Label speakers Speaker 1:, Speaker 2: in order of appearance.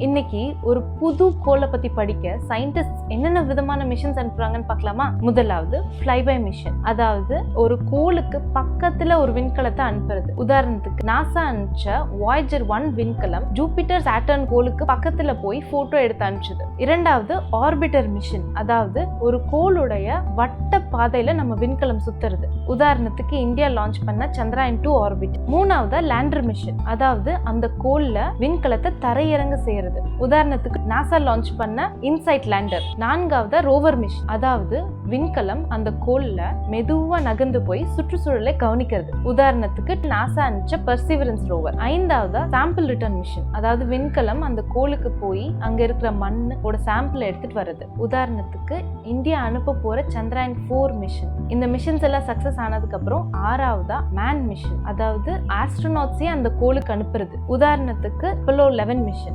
Speaker 1: இன்னைக்கு ஒரு புது கோளை பத்தி படிக்க சயின்டிஸ்ட் என்னென்ன விதமான மிஷன்ஸ் அனுப்புறாங்கன்னு பார்க்கலாமா? முதலாவது ஃப்ளைபை மிஷன், அதாவது ஒரு கோளுக்கு பக்கத்துல ஒரு விண்கலத்தை அனுப்புறது. உதாரணத்துக்கு நாசா அனுப்பிச்ச வாயேஜர் 1 விண்கலம் ஜூபிட்டர் சாட்டர்ன் கோளுக்கு பக்கத்துல போய் போட்டோ எடுத்து அனுப்பிச்சது. இரண்டாவது ஆர்பிட்டர் மிஷன், அதாவது ஒரு கோளுடைய வட்ட பாதையில நம்ம விண்கலம் சுத்துறது. உதாரணத்துக்கு இந்தியா லான்ச் பண்ண சந்திராயன் 2 ஆர்பிட். மூணாவது லேண்டர் மிஷன், அதாவது அந்த கோள்ல விண்கலத்தை தரையிறங்க செய்யறது. உதாரணத்துக்கு நாசா லான்ச் பண்ண இன்சைட் லேண்டர். நான்காவது ரோவர் மிஷன், அதாவது விண்கலம் அந்த கோள்ல மெதுவா நகர்ந்து போய் சுற்றுச்சூழலை கவனிக்கிறது. உதாரணத்துக்கு நாசா அனுப்பிச்ச பர்சிவரன்ஸ் ரோவர். ஐந்தாவது சாம்பிள் ரிட்டர்ன் மிஷன், அதாவது விண்கலம் அந்த கோளுக்கு போய் அங்க இருக்கிற மண்ணோட சாம்பிள் எடுத்துட்டு வருது. உதாரணத்துக்கு இந்தியா அனுப்ப போற சந்திராயன் 4 மிஷன். இந்த மிஷன்ஸ் எல்லாம் சக்சஸ் ஆனதுக்கு அப்புறம் ஆறாவதா மேன் மிஷன், அதாவது ஆஸ்ட்ரோநாட்ஸே அந்த கோளுக்கு அனுப்புறது. உதாரணத்துக்கு அப்போலோ 11 மிஷன்.